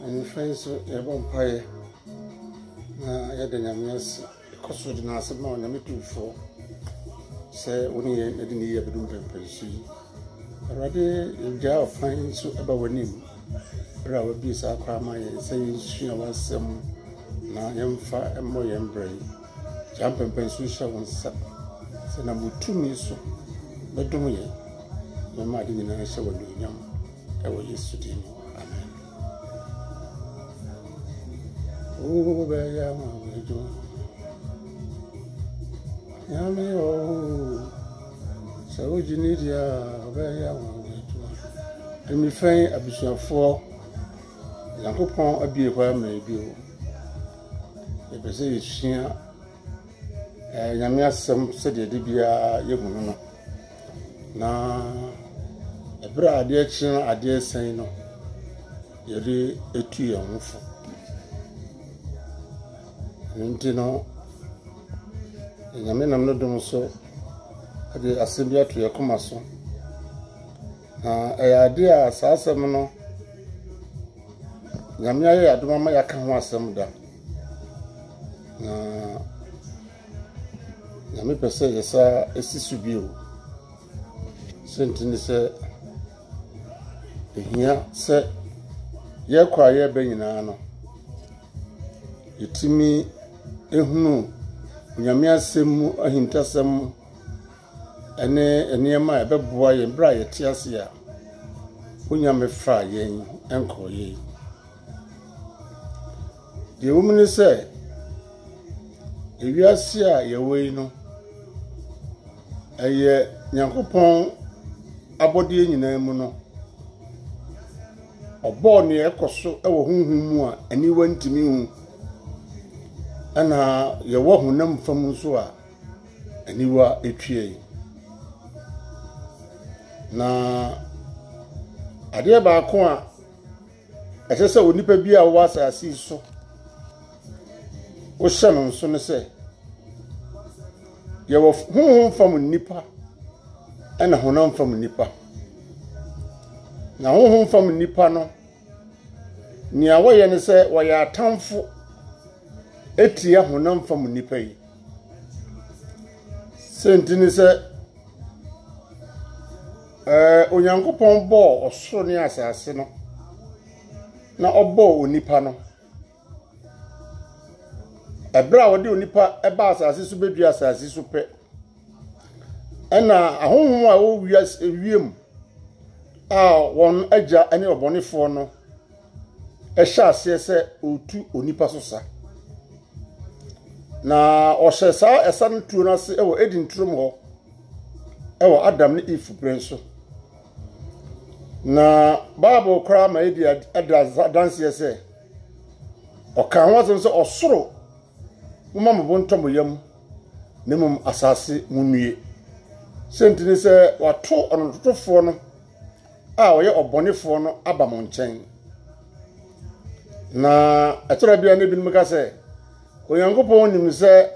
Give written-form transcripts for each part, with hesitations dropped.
And friends, a vampire. I had an amazing cost of the Nasa Mon, and me too for. Say, only a didn't hear the room and see. Already, if they are fine, so about him. Bravo bees are crying, saying she was some young fire and more embrace. Jump and pencil shall one sup. Say, number 2 minutes, but don't we? No matter in a show with young. I will use to do. Amen. Oh, baby, I want to do. Yummy, oh, so you need your very young. And me find a bishop for Lancopon a beer where may be. If I say it's here, Yamia some said the Dibia Yaguno. Now, a bra dear children, I dare say no. You're a 2 year old. And you know, I mean, I'm not doing so. I did assembly to your commerce. A idea as I said, no. Yamia, I don't want can want some da. Yami per se, yes, a sister view. Sentence here said, ye quiet benino. You timmy, ehunu. Yamia semu a hintasem and near my boy and bright tiasia. When you may fry ye and call ye. The woman say, if you are seer, your way no. A year, Yankopon, a body in a mono. Or born near Cosso, our whom and you went to me. And you walk with them from Musua, and you are a tree. Now, I dear Barcoa, I just saw Nipper be a was I see so. What Shannon soon say? You were home from Nipper, and a honor from Nipper. Now, home from Nippano. Near way and say, why you are town for. Etia honam from nipa yi sentini se onyankopon bo osoro ne asase no na obo onipa no ebra wode onipa eba asase so bedu asase so pe ena ahonhom a wo wiem a won agya ane obonefo no ehya ase se otu onipa so sa na oshesa esan tu na se ewo edin trum ho ewo Adam ne Eve prenso na Bible kra ma edi adra dance se o kan ho se osoro mama mo bontom yam ne mum asase munue sentini se wato onotofo no a oye obonefo no aba mo nchen na etora bia ne binum ka se Oyankopon nim se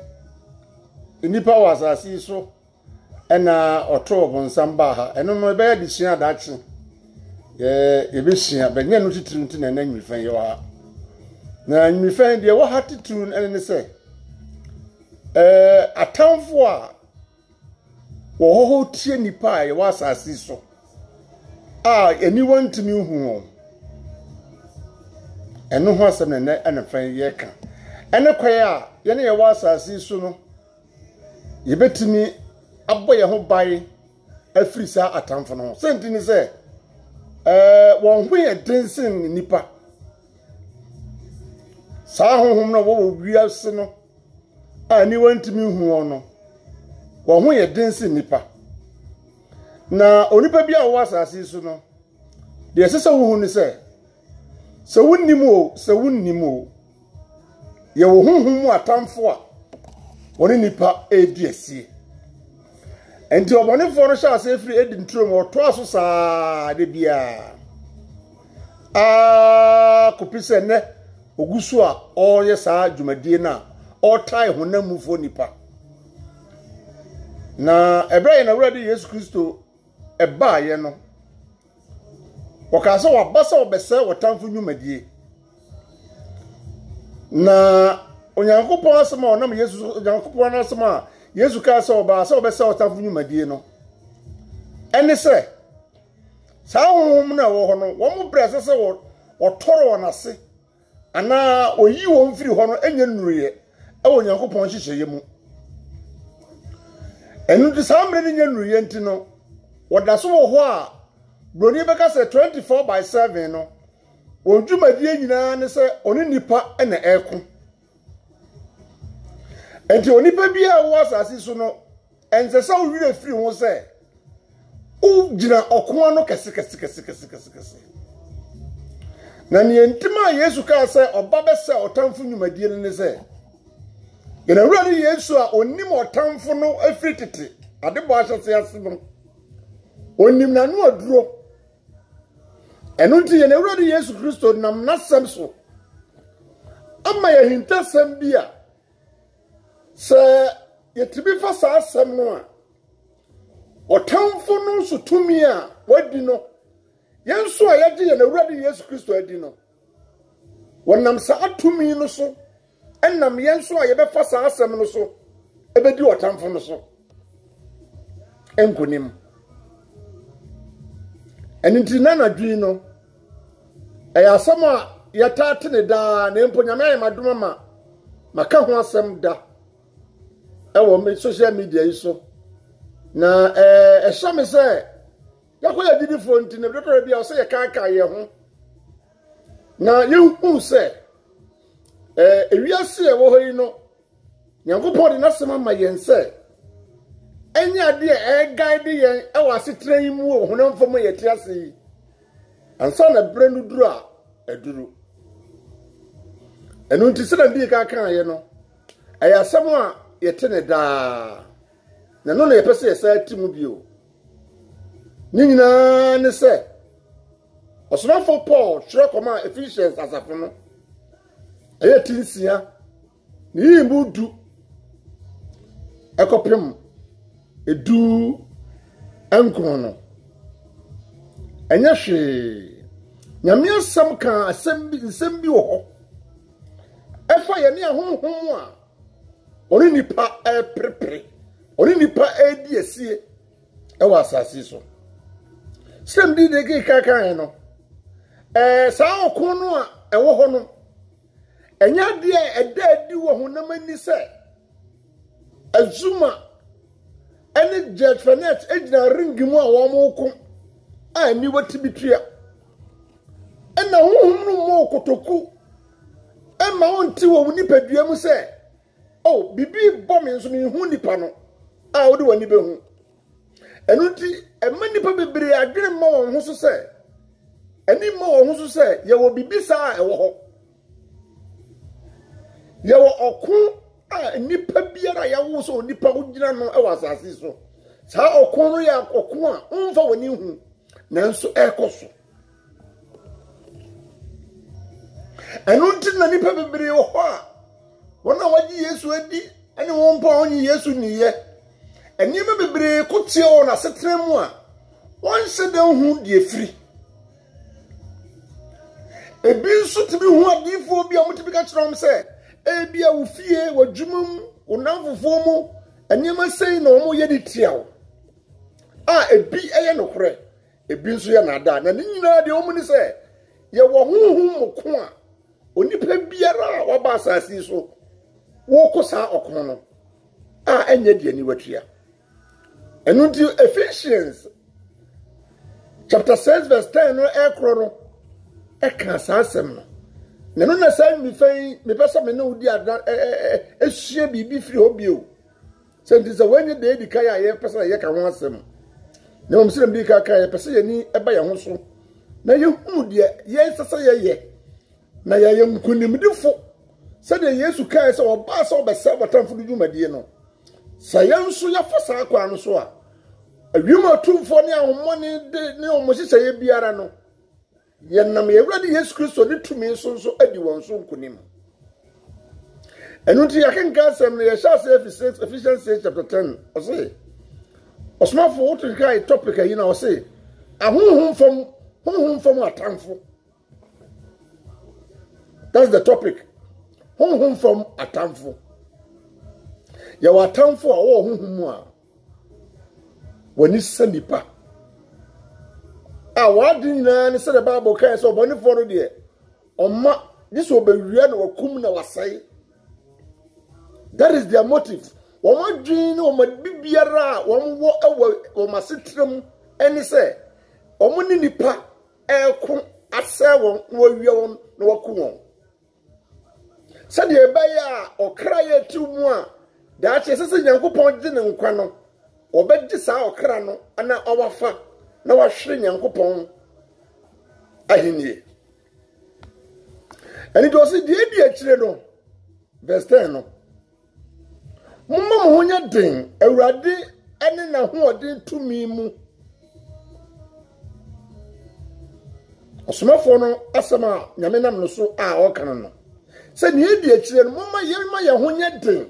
nipa wasasi so ena oto obonsam ba ha eno no be ya disia dachi ye be hia be nya no titiri nti na nwifan ye wa na nwifan de wo ha titiri ene ne se atamfo a wo ho tie nipa ye wasasi so eni wantimi hu eno ho asem na ene fan ye ka ene kwaya ye ne ye wasasi so no ye betimi abọ ye ho bai afiri sa atamfo no sentini se won hu ye densin nipa sa honhom no wo wiase no ani wantimi hu no won hu ye densin nipa na onipa bi a wasasi so no de sese wo hu ni se wunnimu ye wo honhom atamfo a woni nipa ediasie enti obonefo no sha ase firi edi ntrom oto aso saa de bia kopise ne ogusu a oye saa dwumadie na otai honamufo nipa na ebrei na wurade Yesu Kristo eba ye no wakasa wabasa obese watamfo dwumadie na onyankopɔn asɛm a ɔnam yesu onyankopɔn asɛm a yesu ka sɛ ɔbaa sɛ ɔbɛsɛ ɔtamfo nnwumadie no ɛne sɛ saa honhom na ɛwɔ hɔ no wɔn brɛ sɛ wɔtɔrɔ wɔn ase anaa oyi wɔn firi hɔ no ɛnyɛ nnuruyɛ ɛwɔ onyankopɔn hyehyɛeɛ mu ɛno de saa mmerɛ no nyɛ nnuruyɛ nti no wɔda so wɔ hɔ a broni bɛka sɛ 24/7 no wɔn dwumadie nyinaa ne sɛ ɔne nipa ɛna ɛko enti onipa bi a wɔ asase so no ɛnsɛ sɛ ɔwerɛ firi ho sɛ gyina ɔko ano kɛse na nea ntim a yesu kaa sɛ ɔba bɛsɛ ɔtamfo nnwumadie no ne sɛ yɛn awurade yesu a onim ɔtamfo no afiri tete adebɔ ahyɛse ase no onim n'ano aduro ɛno nti yɛn awurade yesu kristo nam n'asɛm so ama yɛhintasɛm bi a sɛ yɛtibi fa saa asɛm no a ɔtamfo no nso tumi a wadi no yɛn nso a yɛgye yɛn awurade yesu kristo adi no wɔnam saa tumi no so ɛnam yɛn nso a yɛbɛfa saa asɛm no so ɛbɛdi ɔtamfo no so ɛnkonim ɛno nti nanadwi no ɛyɛ asɛm a yɛtaate ne daa na mpo nyame ayɛ madom ma maka ho asɛm da ɛwɔ social media yi so na ɛhyɛ me sɛ yɛkɔ yɛ didifoɔ nti na dɔtɔrɔ bi a ɔsɛ yɛkaaka yɛ ho na yɛhu sɛ ewiase ɛwɔ hɔ yi no nyankopɔn de n'asɛm ama yɛn sɛ ɛnyɛ adeɛ ɛguide yɛn ɛwɔ asetena yi mu wɔ honam fam yɛte ase yi ansa na berɛ no duru a aduru ɛno nti sɛ na bi kaaka yɛ no ɛyɛ asɛm a yɛte ne daa na no na yɛpɛ sɛ yɛsa ti mu bio ne nyinaa ne sɛ ɔsomafo Paul twerɛ kɔma Ephesians asafo no ɛyɛ tinsia ne yimbu du ɛkɔpem edu ɛnkron no ɛnyɛ hwee nyame asɛm ka nsɛm bi wɔ hɔ ɛfa yɛne ahonhom a ɔne nipa ɛprepre ɔne nipa ɛdi asie ɛwɔ asase so sɛm bi de keka no saa ɔko no a ɛwɔ hɔ no ɛnyɛ adeɛ ɛda adi wɔ honam ani sɛ azuma ɛne Jet Fenet egyina ringi mu a wɔn ko a ani wati bitua ɛna honhom no mo kotoku ɛma onti wɔ nipadua mu sɛ oh bibi bɔ me nso me hu nipa no a wode wani behu ɛno nti ɛma nipa bebree adwene ma wɔn ho so sɛ ɛni ma wɔn ho so sɛ yɛwɔ bibi saa a ɛwɔ hɔ yɛwɔ ɔko a nipa biara yɛwo so nipa ho gyina no ɛwɔ asase so saa ɔko no yɛ ɔko a ɔmfa w'ani hu nanso ɛkɔ so ɛno nti na nipa bebree wɔ hɔ a wɔn a wɔgye Yesu adi ɛne wɔn mpa wɔn nye Yesu niyɛ ɛnneɛma bebree kotie wɔn asetena mu a wɔn hyɛ dan ho deɛ firi ebi nso tumi hu adiifoɔ bi a wɔn tumi ka kyerɛ wɔn sɛ ebi a wofie w'adwuma mu wonamfofoɔ mu ɛnneɛma sɛn na wɔn yɛ de tia wo a ebi ɛyɛ nokorɛ ebi nso yɛ nada na ne nyinaa deɛ wɔn ni sɛ yɛwɔ honhom moko a onipa biara a waba asase so wɔkɔ saa ɔko no a ɛnyɛ deɛ ni watua ɛno nti Ephesians chapter 6 verse 10 no ɛkorɔ no ɛka saa asɛm no na no na saa mifɛn mepɛ sɛ me ne wodi ada esua biribi firi hɔ bio sɛ nti sɛ wɔnyɛ de edi kae a yɛpɛ sɛ yɛka ho asɛm na wɔn sɛ mbi kaka yɛpɛ sɛ yɛni ɛba yɛn ho so na yɛhu deɛ yɛn sɛ yɛyɛ na yɛyɛ nkonimdifo sɛdeɛ Yesu kae sɛ ɔbaa sɛ ɔbɛsɛ bɔtamfo no dwumadie no sɛ yɛn nso yɛfa saa kwa no so a awim atumfoɔ ne ahomɔne de ne ɔmo hyehyɛ biara no yɛnam yɛwurade Yesu Kristo ne tumi nso adi wɔn so nkonim ɛno nti yɛkenka asɛm no yɛhyɛ ase Ephesians 6 chapter 10 ɔse ɔsomafo woto kae topic ayi na ɔse ahonhom fam atamfo. That's the topic. honhom fam atamfo ya watamfo a wo honhom a wani sanipa a wadin na ne se the Bible kan so bonifo no de omma this obewia na wakum na wasai. That is their motive. Woma dwin no ma bibiara womwo ewo masetrem eni se omuni nipa eko ase won wawie won na waku won. Sade ebaya okra ya timu a da che sese Nyankopon gye ne nkwa no obegye saa okra no ana owafa na wahwere Nyankopon ahenie. Ani do se die bi akire no verse 10 no mumma mo honya den awurade ene na ho odin tumi mu osomafo no asema nyame nam no so a okan no se ne di akire no mumma yema ye honya den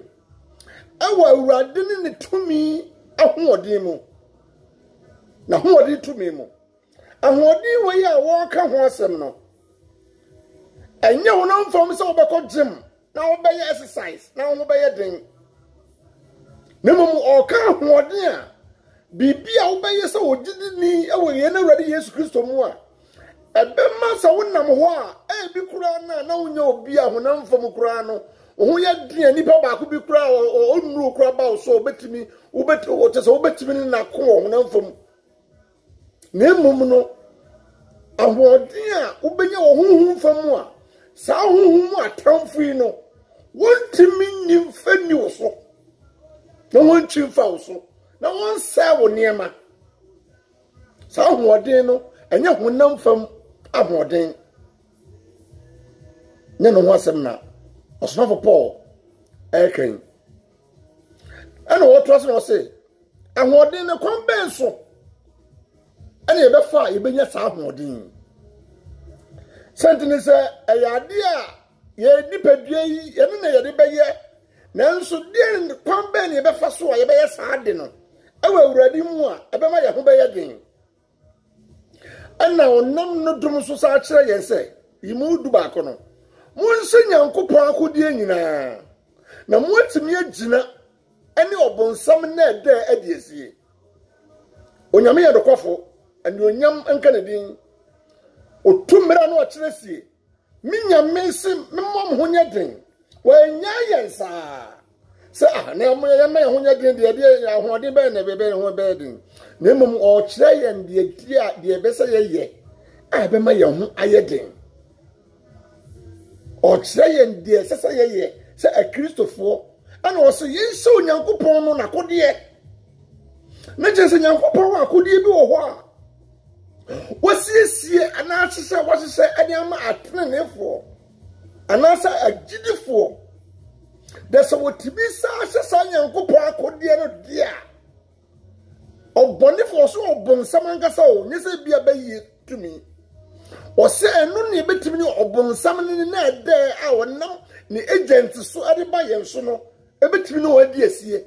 awa awurade ne tumi aho odin mu na ho odin tumi mu ahodin we ya wo ka ho asem no enye wo no mfom se obekọ gym na obeye exercise na obeye den nemum oka hoɔden a bibia wobɛyɛ sɛ wogidi ni ɛwɔ na Awurade Yesu Kristo mu a ɛbɛma sɛ wonam hɔ a ebi kura na wonya obi a honam fam kura no wo yɛ den nipa baako bi kura onuru kura ba wo so obetimi wobetimi na ko honam fam nemum no ahoɔden a wobɛnya wo honhom fam a saa honhom atamfo no wontimi nyimfani wo so na won chimfa wo so na won sa wo niema sa hoɔden no enye honam fam ahoɔden ne no ho asɛm na ɔsonafo Paul ɛkan ana wɔtɔ so na ɔse ahoɔden ne kwan bɛn so ana yɛbɛfa yɛbɛnya sa ahoɔden sentene sɛ ɛyade a yɛ nipadua yi yɛne na yɛde bɛyɛ nanso den kwan bɛn ne yɛbɛfa so a yɛbɛyɛ saa de no ɛwɔ Awurade mu a ɛbɛma yɛ ho bɛyɛ den ɛna onam no dum so saa kyerɛ yɛn sɛ yimu du baako no monse Nyankopɔn akodie nyinaa na moatimi agyina ɛne ɔbonsam na ɛda adiesie onyame yɛ dokɔfo ɛne onyam nka ne din otumira no ɔkyerɛ sie minyame se mmom ho nyɛ den wanya yɛn saa sɛ na mo yɛ ma ho nyɛ den de ahoɔden bɛn na bɛbɛ ho bɛn den na mmom ɔkyerɛ yɛn de adi a de bɛsɛ yɛyɛ a bɛma yɛn ho ayɛ den ɔkyerɛ yɛn de sɛ yɛyɛ sɛ akristofo ana ɔsɛ yɛnhyɛ Onyankopɔn no nakodeɛ na kyerɛ sɛ Nyankopɔn akodeɛ bi wɔ hɔ a wasiesie anahyehyɛ wahyehyɛ ɛde ama atenenefo anasa agidifo desa wotibi sa hyesa Nyankopɔn akodeɛ no dia ɔbɔnefo so ɔbonsam ankasa o nyese bia bayi tumi ɔsɛ ɛno ne betimi ne ɔbonsam ne na ɛdɛ a wɔnam ne agent so ɛde ba yɛn so no ebetimi ne wɔadi asie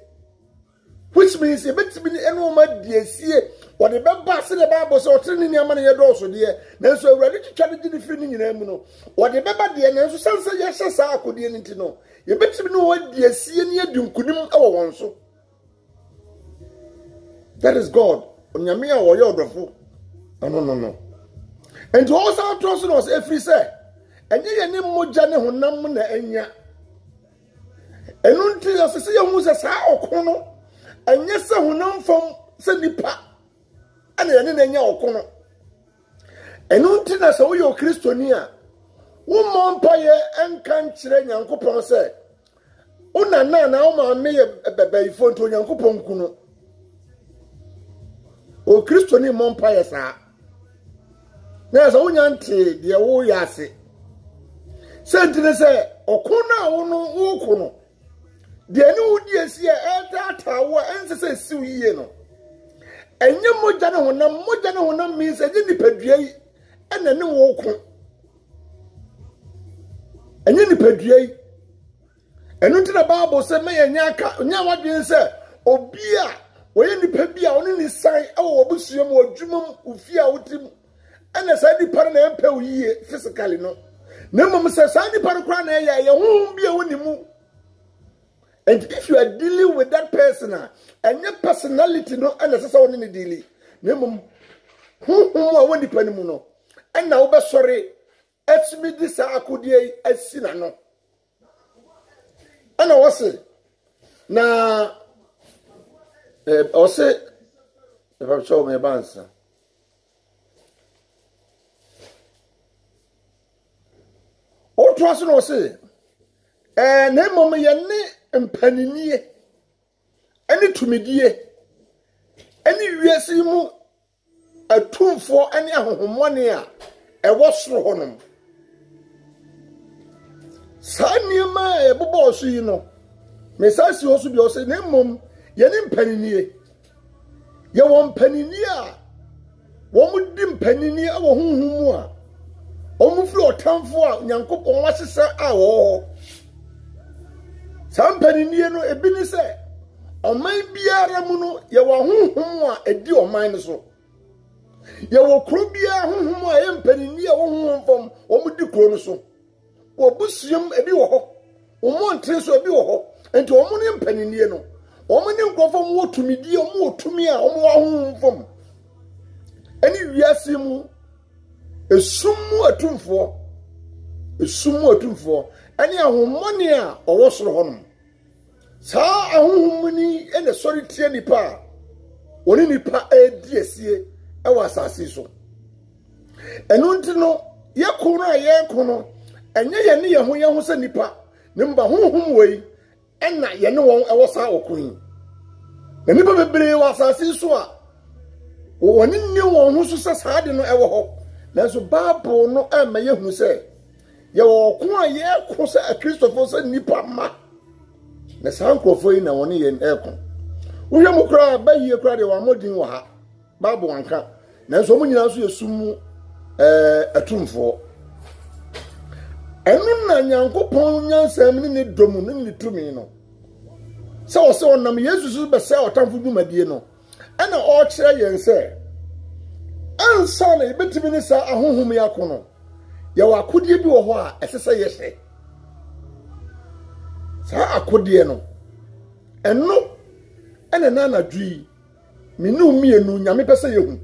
which means ebetimi ne ɛno ma di asie wɔde bɛba se de Bible sɛ ɔtene ne niama ne yɛ dɔɔso deɛ nanso Awurade twitwa ne gidi firi ne nyinaa mu no wɔde bɛba deɛ nanso sansa yɛhyɛ saa akodeɛ ne nti no yɛbɛtimi ne wɔadi asie ne adi nkunim ɛwɔ wɔn so. That is God onyame a wɔyɛ ɔdɔfo no and also trust us every say ɛnyɛ yɛ ne mogya ne honam na anya ɛno nti sɛ yɛhu sɛ saa ɔko no ɛnyɛ sɛ honam fam sɛ nipa ana yɛne na anya ɔko no ɛno nti na sɛ woyɛ Kristoni a wo mmɔ mpaeɛ ɛnka nkyerɛ Nyankopɔn sɛ wonana na wo maame yɛ bɛbɛyifo nti Onyankopɔn ku no o Kristoni mmɔ mpaeɛ saa na sɛ wonya nte deɛ woyɛ ase sɛ ntine sɛ ɔko no a wo no woko no deɛ ne wodi asi a ɛtaataa wo a ɛnsɛ sɛ siw yie no enye mogya ne honam means enye nipadua yi ena ne wo ko enye nipadua yi enu nti na Bible say me nya aka nya wadwen say obi a woye nipa bi a oni ni san e wo obusuam odwumam ofia wotim ena sa nipa na empe wo yie physically no Nemum says Sandy Paracrana, ya won't be a winning. And if you are dealing with that person, and your personality no unnecessary in the dealing, Nemum, who won't depend on. And now, but sorry, it's me this I could ye as sinner. No. And I was say, now, I'll say, if I'm sure my answer. O trust no say, na mama ye ne mpanini ani tumidie ani wiase mu atumfo ani ahohomone a ewo soro honom saniema ebobo so yi no mesasi oso bi o say na mom ye ne mpanini ye wo mpanini a wo mu di mpanini a wo honhom a Omuflo otamfo a Nyankopon wasesa a wo Sampanini no ebi ni se oman biara mu no ye wo honhom a edi oman no so ye wo kro biara honhom a ye mpanini a wo honhom fom omudi kro no so wo busuam ebi wo ho omontre so ebi wo ho enti omo ne mpanini no omo ne nkofom wo tumidi omo wo tumi a omo wo honhom fom ani wiase mu esumu atumfo ani ahomone a owo soro honom sa ahohomuni ene sori tie nipa oni nipa ediesie e wa asase so enu nti no yekono a yekono enye ye ne ye ho se nipa ne mba honhom wei ena ye ne won e wo sa okun na nipa bebre wa asase so a woni ne won ho so sa de no e wo ho Nanso Bible no ema ye hu se ye wo ko a ye ko se a Christopher se nipa ma na sankrofo yi na woni ye ekon wo hwe mu kra ba yie kra de wa modin wo ha Bible wanka nanso mu nyina so ye sumu atumfo enu na Nyankopon nyansam ni domu ni tumi no se wo se onam Jesus so be se otamfo dumadie no ana o kire ye se ansa na ibetimi ni sa ahohom yakono ya wakodie bi wo ho a esese ye hye sa akodie no eno ene na dui minu mienu nyame pese yehu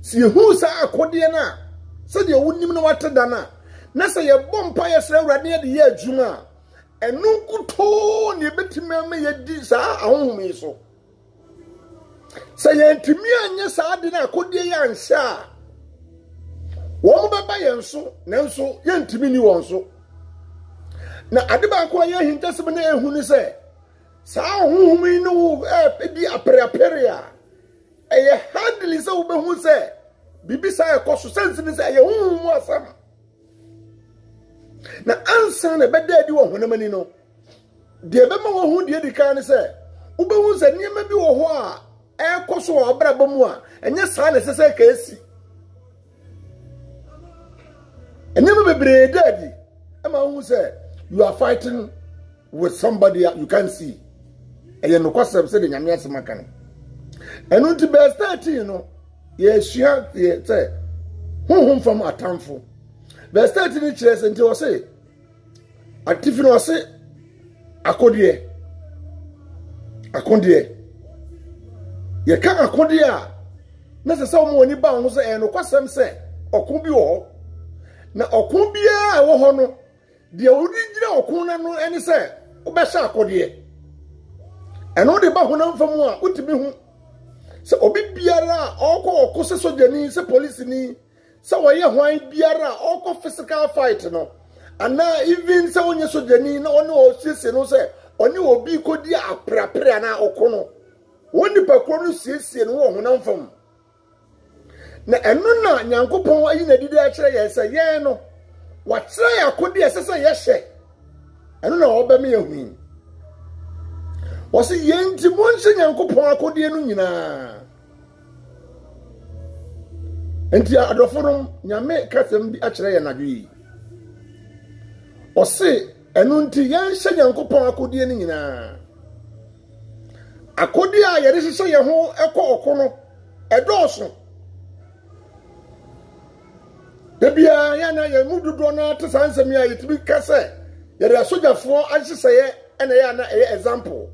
si yehu sa akodie na se de wonim na wateda na se ye bompa ye sra awrade ye de ye adwuma eno kuto ne ibetimi ama ye di sa ahohom yi so Say yentimi anye saade na akodie ya nsa wo baba yenso nanso yentimi ni wonso na ade ba ko ye hintasem na ehu ni se sa honhom ni wo di apere a eye hardly se wo behu se bibi sa ekoso sense ni se ye honhom asam na ansa na beda di wo honamani no de be ma wo hu de dikan ni se wo behu se niam bi wo ho a ekoso obrabo mu a enye sa na sese ka esi enye bebre daddy ama hu say you are fighting with somebody you can see eye no kwasem se de nyame asema kan enu nti be 13 no ye hia ye say honhom from atamfo verse 13 ni kire se nti o say active no say akodie ye kan akode a na se wo mo ni ba ho se no kwasem se okun bi wo na okun bia wo ho no de odi gira okun na no eni se wo be sha akode eno de ba ho na mfam a utimi hu se obi biara okọ se sojani se police ni se wo ye hwan biara okọ physical fight no ana even se wonye sojani na one o siesie no se oni obi kodi aprapra na okono woni pakoro siesie no wo honam fam na eno na Nyankopon ayi na didi a kire ye se ye no wa kire yakodi esese ye hye eno na oba me yahu wo se ye nti mo nse Nyankopon akodi no nyina enti adoforum nyame kasem bi a kire ye nadwi wo se eno nti ye hye Nyankopon akodi no nyina akodi a yere hye ye ho ekọ okono edoso bia ya na ya mududo na te sansem ya yitibi kase ya da sojafo ahyeseye ene ya na example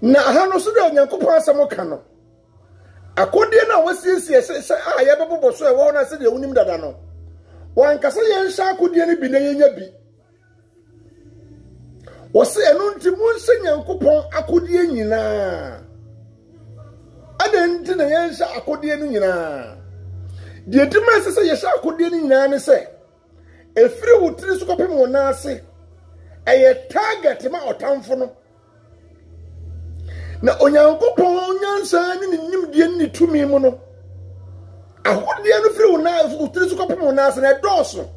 na ha no so de Onyankopon asem ka no akodie na wasiesie se a ya bebobo so e wo na se de unim dada no wan kase ye nsha akodie ni bi na yenya bi wose enu nti mu nse Nyankopon akodie nyina aden ti na ye nsha akodie ni nyina de dima se ye sha akodie ni nyina ne se efiri wutiri so kopem wona ase eye target ma otamfo no na Onyankopon nyansa ni nimdie ni tumi mu no ahodie no firi wona wutiri so kopem wona ase na doso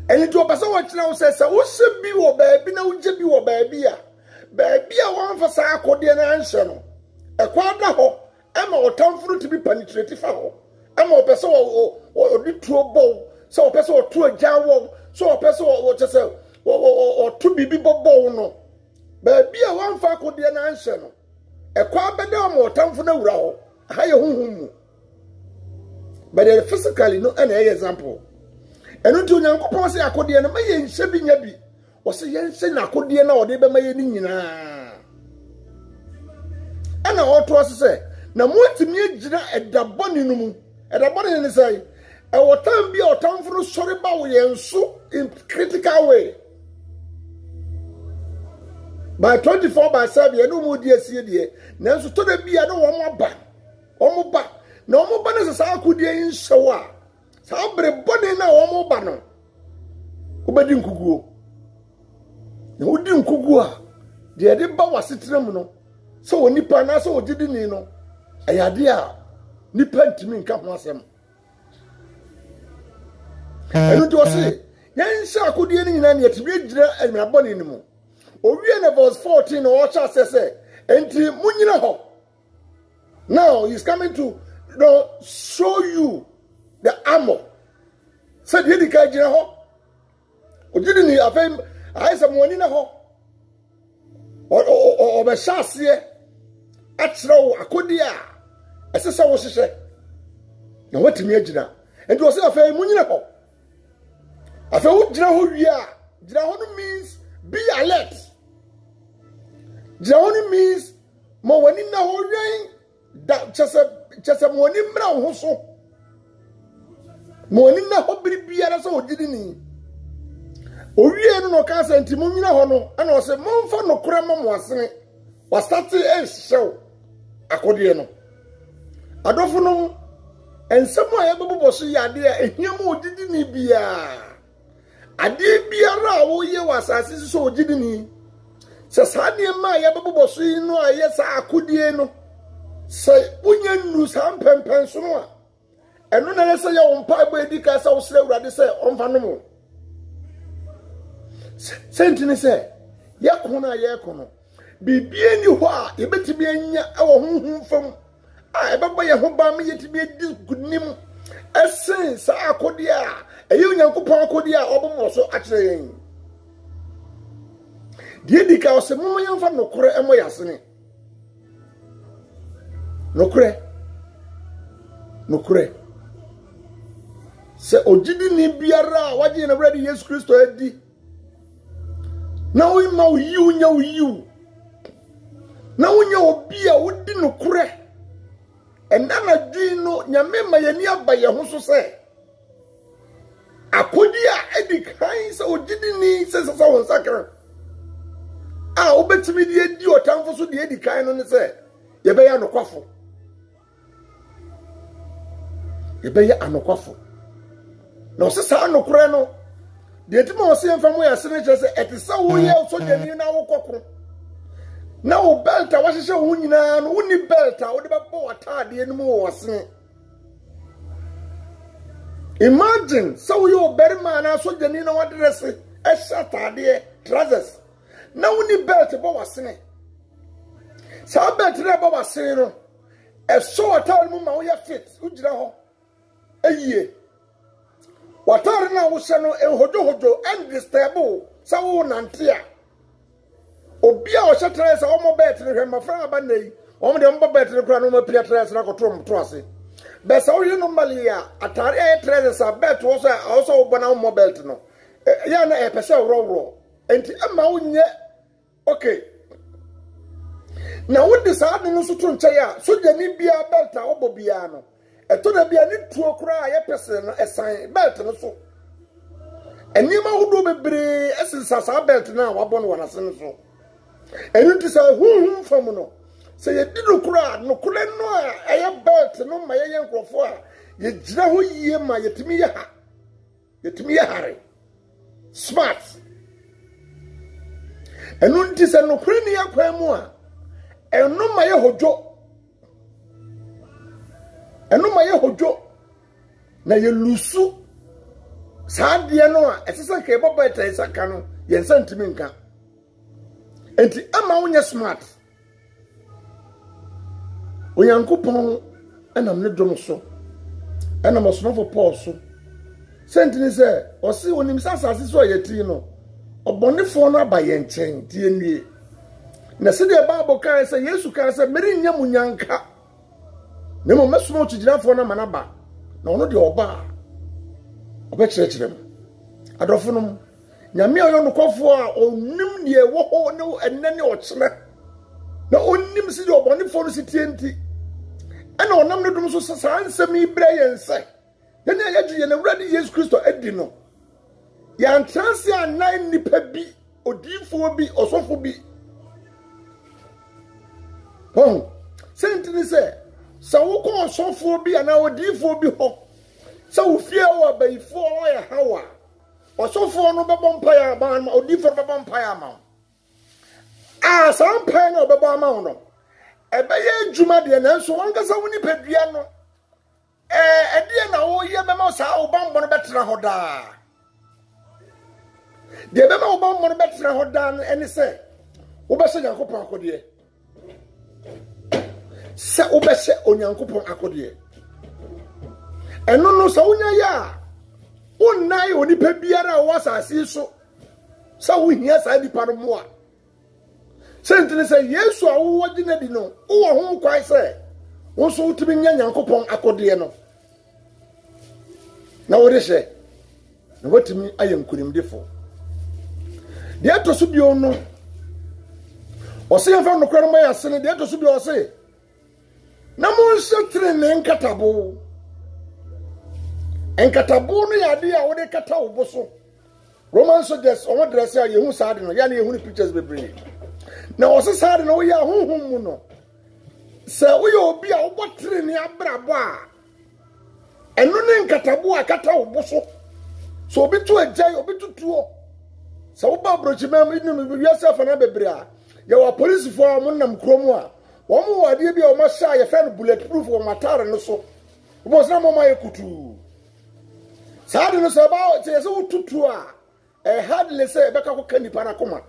eni to pasa wo kira wo se wo se bi wo baabi na wo je bi wo baabi a wan fa sa akodie na anhye no ekwa da ho ema otamfo to bi penetrate fa ho ema o pesa wo di tuo bo so o pesa o tuo jawo so o pesa o chese o tu bibi bobo no baabi a wan fa akodie na anhye no ekwa abede o mo otamfo na wura ho ha ye hunhum mu but physically no an example enu ti Onyankopon se akodie no maye nhye bi nya bi wo se ye nhye na akodie na ode be maye ni nyina ana oto se na motimi agira edaboni no mu edaboni ne sai e wotan bi otamfo no sori ba wo ye nso in critical way by 24/7 enu mu die sie die na nso to da bia no wo mo ba na wo mo ba ne sa akodie nhyewa sabre boni na wo mo ba no obedi nkuguo na odi nkuguo a de ba wasetrem no so onipa na so ogidi ni no ayade a nipa ntimi nka ho asem enu to se yan sha akodie ni nyina ne yetibi gira amira boni ni mu owie na verse 14 no cha se enti munyina ho now he's coming to show you the armor said he dika gira ho ogidi ni afem aisa mwani na ho o be shasie atro akodia esesa wo hihye na watimi agira enti wo se afem munyina ho afem wo gira ho wia gira ho no means be alert gira ho no means mo wani na ho wen da chese mo wani mra ho so mo wani na ho biribiara so ogidi ni owie no ka senti mo nyina ho no ana o se momfa no kora mo asene wa start show akodie no adofo no ensemo a yebebo so yade a ehia mo ogidi ni bia ade biara wo ye wasase so ogidi ni se sane ma yebebo so no aye sa akodie no se unya nu sa mpempen so no a eno na yesa ye wo mpa ba edi ka sa wo sere urade se omfa no mo sentini se yakuna yekono bibie ni ho a yebetimi anya ewo honhom fam a ebeba ye ho ba me yetimi edi gunim esen sa akodi a eye Onyankopon akodi a obomo so akire yen die dika o se mo yemfa nokore emo yasene nokore se ogidi ni biara waje na brade Yesu Kristo adi na we ma you nya you na wonya obi a wodi nokore enda na dwi no nyame ma yani aba ye ho so se akodi a edi kan se ogidi ni se won sakra a obetimi di edi otamfo so di edi kan no ne se ye be ya nokwafo na o se sa nokore no de ti mo se mfa mo ya sene che se etisa wo ye so de ni na wo kokro na wo belt a wahye wo nyina no woni belt a wo de ba bo atade ni mo wo sene imagine so yo berma na so de ni na wo dress e shatade trousers na woni belt bo wo sene sa belt re bo wo sene no e so atade mu ma wo ya fit ugira ho eyie watare na wo se no ehojo undisturbable sa wo nantia obi a o hye tresa o mo bet ne hwema fra aba nei o mo de mo bet ne kura no ma pia tresa na koto mo to ase But so you normally atare treasures are belt also bona mo belt no. Ya na e pese row. Enti ama wonye okay. Na wo de saa de no so to nche ya so de ni bia belt a obo bia no. Eto na bia ni tuo kura ya pese no esan belt no so. Enima wodo bebre esinsa saa belt na wabɔ no wanase no so. Enu ti sa hunhun fam no. Se ye di no kura no kule no a eye belt no ma ye nkrofo a ye gira ho yie ma yetimi ye ha. Yetimi ye hare. Smart. Enu ti sa no kure ni akwa mu a enu ma ye hodwo. Enu ma ye hodwo. Na ye lusu Sadia no esesa ke baba eta ka no yensa ntimi nka enti ama wonye smart Onyankopon enam ne dom so enam osonfo Paul so sentini se osi onim sasase so yeti no obonefo no abaye nchen tie nie na se de Bible kan se Yesu kan se meri nya munyanka ne mo mesumo tugirafo na manaba na ono de oba obekirechirem adofonom nyame oyo nokofo a onim ne ewo ho ne enene ochene na onim si de obonefo no sitienti ana onam no dum so sansem ibre yense yene yaju yene wrade Yesu Kristo edi no ya ntanse anan nipa bi odifo bi osofo bi sentini se sawo ko osofo bi ana odifo bi ho so ufie wa bayifo ya hawa osofo no bebo mpaya ma odifo bebo mpaya ma sampa na bebo ama no ebeye adwuma de na nso wankasa woni padua no edie na wo ye bema sa obambo no betra ho da de bema obambo no betra ho da eni se wo be se Nyankopon akode se wo be se Onyankopon akode eno no sa wonya ya onnai onipa biara wo asase so sa wo hia sa dipa no mo a sentene se Yesu a wo wagina di no wo ho kwai se wo so utimi nya Nyankopon akode no na wo rehye na watimi ayankunimdefo de atoso bio no ose yafa no kwara mai asene de atoso bio ose na mo nsetre ne nkatabo enkatabo no yade a wode kata oboso Roman soldiers on dress ya yehu saade no ya na yehu pictures bebre na ose saade no ya honhom mu no se wo ye obi a obotre ne abrabo a eno ne nkatabo a kata oboso so obi to agyan obi tutuo se wo ba brochimam inu bi wiase fa na bebre a ye wa police fo a monam kromu a wo mo wade bi a o ma sha ye fa no bulletproof wo matare no so wo se na mo ma ye kutu saade no se ba se wo tutu a hardly say beka ko kanipa na koma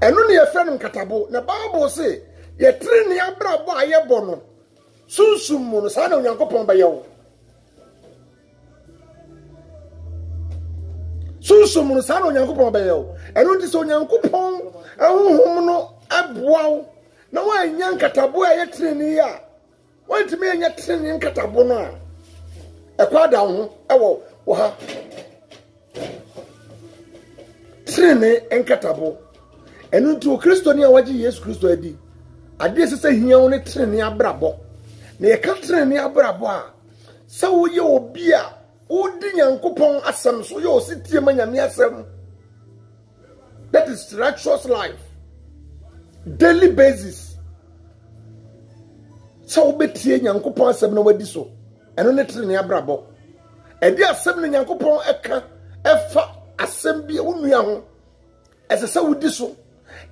eno ne ye fe no nkatabo na Bible say ye tre ne abrabo a ye bo no sunsum mu no sa na Onyankopon ba ye wo sunsum mu no sa na Onyankopon ba ye wo eno ndi so Onyankopon ahohom no aboawo na wa nya nkatabo a ye tre ne ya wa ntimi nya tre ne nkatabo no a ekwada ho ewo wo ha trene enkatabo enu nti o Kristo ni awaji Yesu Kristo adi ade sese hia wo ne trene abrabo na ye ka trene abrabo a se wo ye obi a odi Nyankopon asem so ye ositie manyame asem. That is righteous life, daily basis. So betie Nyankopon asem na wadi so enu ne trene abrabo edi asem ne Nyankopon eka efa asem bi wonua ho esesa wudi so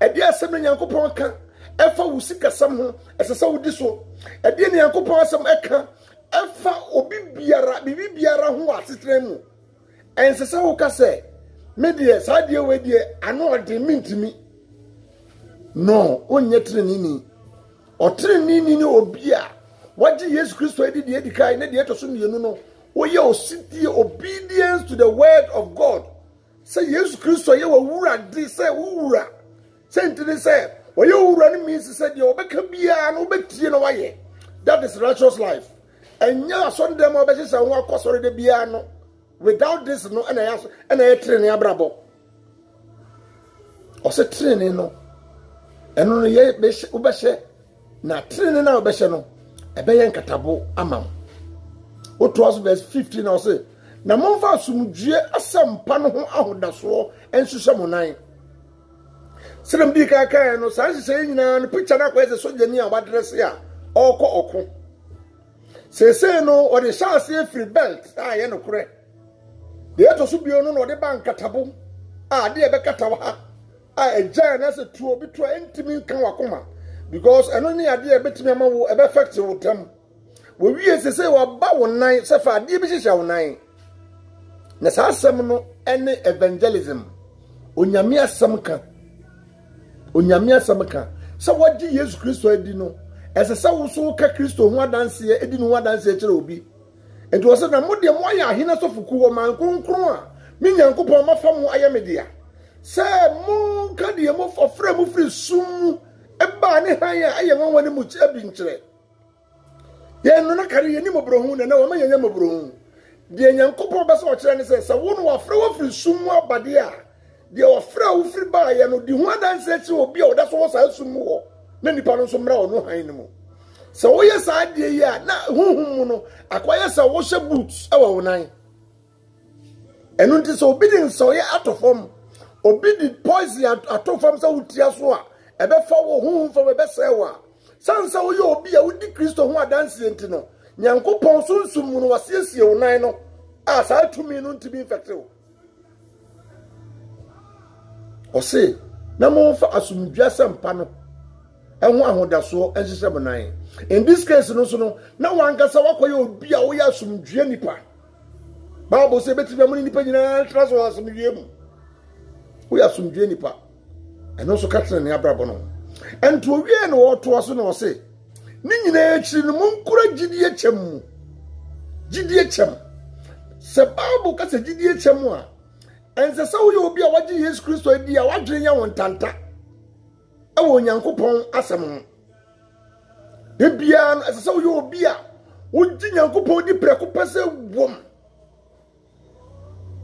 edi asem ne Nyankopon ka efa wusika sam ho esesa wudi so edi ne Nyankopon asem eka efa obi biara bibi biara ho asetre mu ensesa wo ka se me de sa de we de ano ode mintimi no onye trenini o trenini ni obi a waji Yesu Kristo edi de edikai ne de etoso mienu no oye ositi obedience to the word of God. Say Yesu Kristo ye wa wura di say wura say ntini say oye wura ni means say de obeka bia na obetie no waye. That is righteous life. enya Sunday mo be hisa ho akosore de bia no without this no na ya training abrabo o se training no eno no ye be ubehye na training na ubehye no ebe ye nkatabo amam oto verse 15 na o se na monfa asumdue asampa no ho ahodaso enhwehwe mo nan Silam di kaka no sa hye nyina no picture na kwese sojani a wadress ya oko sese no o de chance free belt ye no kure de to so bio no de bank katabo de e be katawa ha eja na se tuo bi to entimi kan wakoma because eno ni ade e betimi ama wo e be effect wo tam wo wie sese wo ba wo nan se fa ade bi hye wo nan na sa asem no ene evangelism onyame asem ka sa wadi Yesu Kristo edi no ese sa wo so ka Kristo ho adanse edi no adanse kire obi enti wo se na modie mo ya ahina sofuku wo man kronkron a me Nyankopɔn mafa mo ayamedea se mo ka de mo fofra mo firi sum eba ne han ya aye wanwani mu abi nkire ye no na kare ye ni mobrohu na wo ma ye nya mobrohu de Nyankopɔn ba se wo kire ne se wo no wafra wo firi sum abade a de ofra wo firi ba ye no di ho adanse kire obi a wo da so wo sa sum wo na nipa no so mra wo no han ne mo se wo ye sa de ye a na huhum mu no akwaya se wo hye boots awa wo nan enu nti se obi din so ye atofom obi di poison atofom se wutia so a ebe fa wo huhum fo ebe se wa sansa wo ye obi a wudi Kristo ho adanse enti no Nyankopɔn sunsum mu no wasiesie wo nan no a sa tumi no ntimi infect wo o se na mo fa asumdua sempa no enwo ahodaso enhyehyɛ bonan in this case no so no na wankasa wakoye obi a wo ya asumdua nipa Bible say beti be nipa nyina traso asumdua mu wo ya asumdua nipa eno so ka tene ne abrabo no ento owie no wo to so no se ni nyina akiri no munkura gidie kyem se Bible ka se gidie kyem a ense se wo ye obi a wagye Yesu Kristo adi a wadwene nya won tanta ewo Nyankopɔn asem de bia no ense se wo ye obi a wogye Nyankopɔn di preko pese wom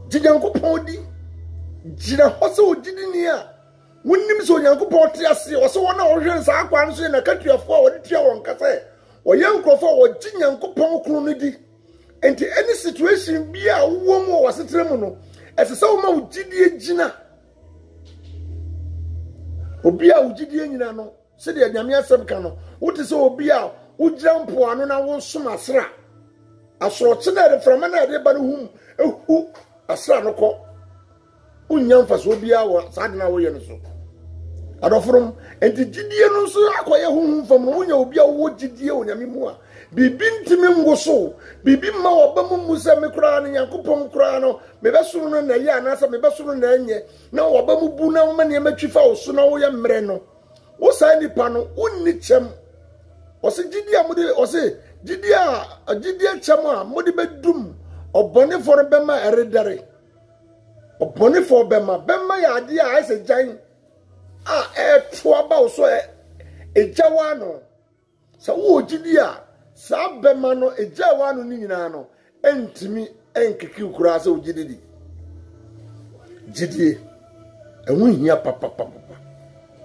gye Nyankopɔn di gira hose ogidi ni a wonnim so Nyankopɔn te ase o se wona wo hwen sa akwa nso na katuafo a wode tua won kase o ye nkrofo wo gye Nyankopɔn kro no di enti any situation bia wo mo wo setere mu no ese se wo ma ogidie gina obi a ogidie nyina no se de nyame asem ka no wote se obi a wogira mpo ano na wo som asra asoro kina de frama na de ba no hum ehu asra no ko unyamfa so obi a wo sade na wo ye no so adofrom enti gidie no so akoye huhum fam no wonya obi a wo gidie onyame mu a bibi ntimi ngoso bibi ma oba mu se me kura no Nyankopɔn kura no me beso no na ye anasa me beso no na enye na oba mu bu na wo mane matwifa wo so na wo ye mre no wo sa nipa no wonni kyem o se gidie amode o se gidie kyem a mode bedum obone for bema eredare obone for bema ya ade a ese jan a to aba wo so ejawa no sa wo gidie a sa bema no ejawa no ni nyina no entimi enkeki ukura sa ogididi gidie enwu hia papa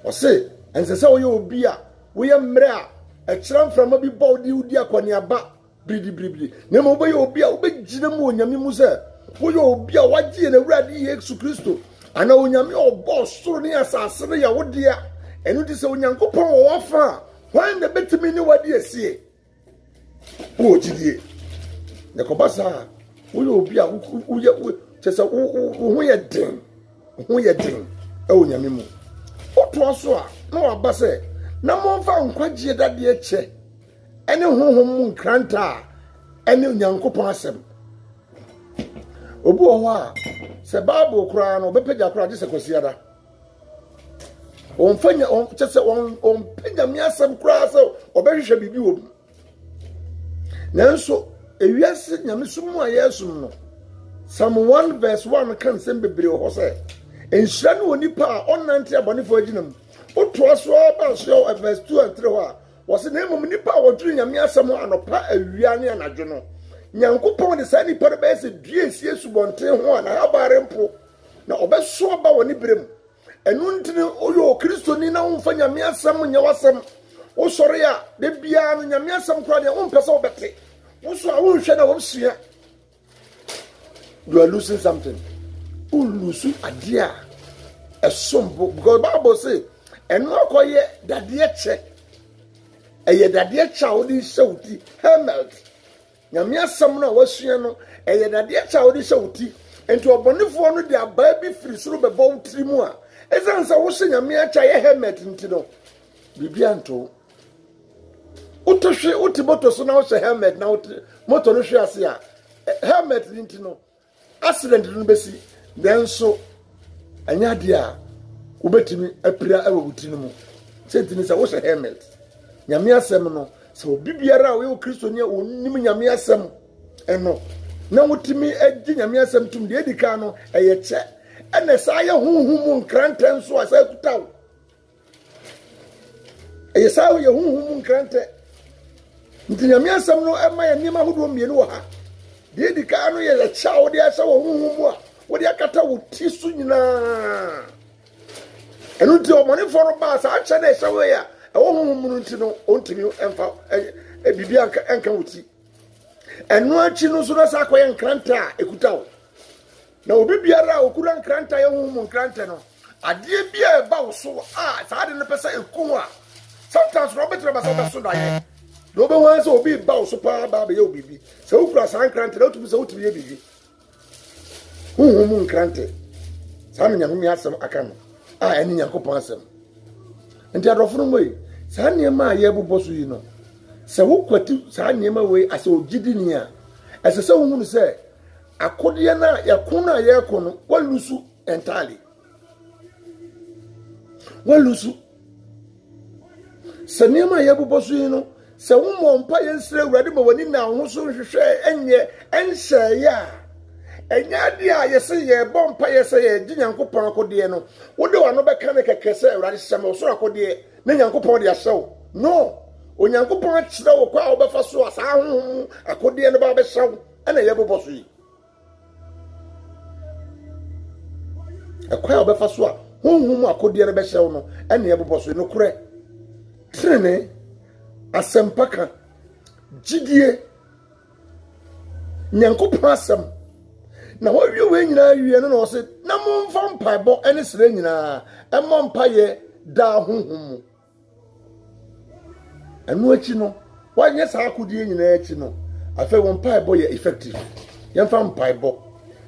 o se ense se wo ye obi a wo ye mre a ekiram frama bi ba odi akwani aba bridi na mo be obi a wo be gina mu onyame mu se wo ye obi a wagye na Awurade Yesu Kristo ana onyame obo soro ne asase ne ya wo dia enu ti se Onyankopɔn wo wafa wan na betimi ni wadi esie wo gidie ne ko basa wo ye obi a wo ye chese wo ho ye den e onyame mu oto so a na waba se na mo fa nkwagye dade eche ene honhom mu nkranta ene Onyankopɔn asem obu ho a se Bible kura no bepeja kura dise kwasiada on fanya on chese on penya mi asem kura se obehwehwe bibi wo nanso ewiase nyame sumu a yesum no Psalm 1 verse 1 kan sem bebre ho se enhyira no onipa a onante abonefo aginam oto so ba so verse 2 and 3 ho a wɔse na mmom nipa a wɔduru nyame asɛm anɔpa awia ne anadwo no nyankopɔn de saa nipa no bɛyɛ sɛ dua esie subɔnten ho a na habare mpo na ɔbɛso aba wɔ ne berem ɛno ntini oyɛ kristoni na womfa nyame asɛm nyɛ wasɛm wo sɔre a de bia no nyame asɛm kora deɛ wompɛ sɛ wobɛte wo so a wonhwɛ na wɔsua you are losing something ulusu adia esombo because Bible say eno akoye dadeɛ kyɛ ɛyɛ dadeɛ kyɛ a wode hyɛ wuti helmet nyame asɛm no a wasua no ɛyɛ dadeɛ kyɛ a wode hyɛ wuti enti ɔbɔnefoɔ no de abaa bi firi soro bɛbɔ wutiri mu a ɛsan sɛ wo hyɛ nyame akyɛ yɛ helmet nti no bibia nto utohwe utiboto so na wo hyɛ helmet na moto no hwe ase a helmet nti no accident no besi then so anya dia wobetimi apira awo wuti no mu sentini sa wo hyɛ helmet nyame asɛm no so bibiara wo kristoni a onim nyame asɛm eno na wotimi agi nyame asɛm tum de edika no ɛyɛ kyɛ ɛna saa yɛ honhum nkrantɛ nso a saa kutaw ɛyɛ saa yɛ honhum nkrantɛ nti nyame asɛm no ɛma yɛ nima hodo mienu wɔ ha de edika no yɛ kyɛ wo de ahyɛ wo honhum a wo de akata wo ti so nyinaa ɛno nti ɔmɔnefo no ba saa akyɛ na ɛhyɛ wo ya ɛwɔ honhum no nti no ontimi ɛmfa bibi anka wo ti ɛno akyi no so na saa kɔyɛ nkrantɛ a ekuta wo na obi biara a okura nkrantɛ yɛ honhum nkrantɛ no adeɛ bia ɛba wo so a saa de no pɛ sɛ eku a sometimes no betre ba so da yɛ do be wan so obi ba wo so pa ba be ye obibi sɛ okura saa nkrantɛ na otumi sɛ otumi ye bibi honhum nkrantɛ saa no nyame asɛm aka no a ɛne nyankopɔn asɛm nti adɔfo no moyi saa nneɛma a yɛbobɔ so yi no sɛ wokwati saa nneɛma wei asɛ ogidi ni a ɛsɛ sɛ wohunu sɛ akodeɛ na yɛko na yɛko no walusu entirely walusu sɛ nneɛma a yɛbobɔ so yi no sɛ womɔ mpa yɛnsrɛ awurade ma w'ani na ho so hwehwɛ ɛnyɛ ɛnhyɛeɛ a ɛnyɛ ade a yɛsɛ yɛbɔ mpa yɛsɛ yɛgye nyankopɔn akodeɛ no wode wano bɛka ne kɛkɛ sɛ awurade hyɛ me ɔsoro akodeɛ ne nyankopɔn de ahyɛ wo no onyankopɔn akyerɛ wo kwa a wobɛfa so a saa honhom akodeɛ no ba bɛhyɛ wo ɛna yɛbobɔ so yi ɛkwa a wobɛfa so a honhom akodeɛ no bɛhyɛ wo no ɛna yɛbobɔ so yi no korɛ trene asɛmpaka gyidie nyankopɔn asɛm na wɔwie we nyinaa wie no na ɔse na momfa mpaebɔ ɛne srɛ nyinaa ɛmmɔ mpayɛ daa honhom mu ɛno akyi no wɔanyɛ saa akodie nyinaa akyi no afei wɔn mpaebɔ yɛ effective yɛmfa mpaebɔ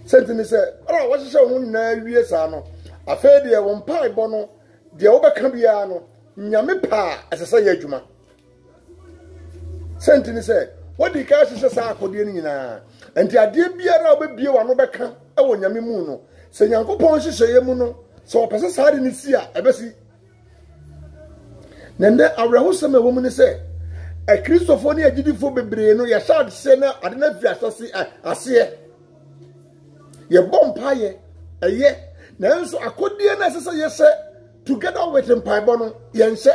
sɛntini sɛ ɔra wɔhyehyɛ ho nyinaa wie saa no afei deɛ wɔn mpaebɔ no deɛ wobɛka biara no nyame paa ɛsɛ sɛ yɛ adwuma sɛntini sɛ wodi ka hyehyɛ saa akodie no nyinaa enti adeɛ biara a wobɛbie wano bɛka ɛwɔ nyame mu no sɛ nyankopɔn hyehyɛ mu no sɛ ɔpɛ sɛ saa de ne si a ɛbɛsi na ndɛ awerɛhosɛm a ɛwɔ mu ne sɛ akristofoɔ ne agyidifo bebree no yɛhyɛ adehyɛ na ade no afiri aseɛ yɛbɔ mpayɛ ɛyɛ nanso akodie no ɛsɛ sɛ yɛhyɛ together with mpaebɔ no yɛnhyɛ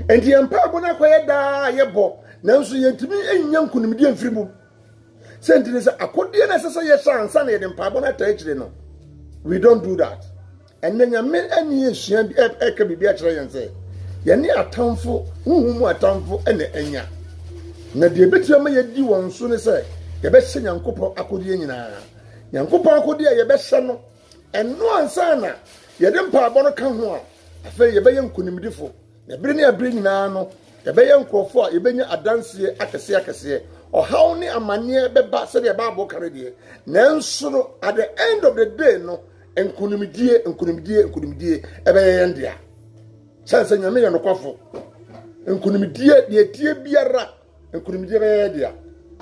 enti mpaebɔ no akɔyɛ daa yɛbɔ nanso yɛntumi ɛnya nkonimdie mfiri mu sɛntini sɛ akodie no ɛsɛ sɛ yɛhyɛ ansa na yɛde mpaebɔ no ata akyire no we don't do that ɛnna nyame ani esua bi ɛka bibi akyerɛ yɛn sɛ yɛne atamfo huhumu atamfo ɛna anya na deɛ betua ma yɛdi wɔn so ne sɛ yɛbɛhyɛ nyankopɔn akodie nyinaa nyankopɔn akodie a yɛbɛhyɛ no ɛno ansa na yɛde mpaabɔ no ka ho a afei yɛbɛyɛ nkonimdifo na bere ne abere nyinaa no yɛbɛyɛ nkurɔfo a yɛbɛnya adanseɛ akɛseɛ ɔhaw ne amanneɛ bɛba sɛdeɛ baabɔ kare deɛ nanso no at the end of the day no nkonimdie ɛbɛyɛ yɛn dea sɛnsɛ nyame yɛ nokwafo nkonimdie deɛ tie biara nkonimdie bɛyɛ yɛ dea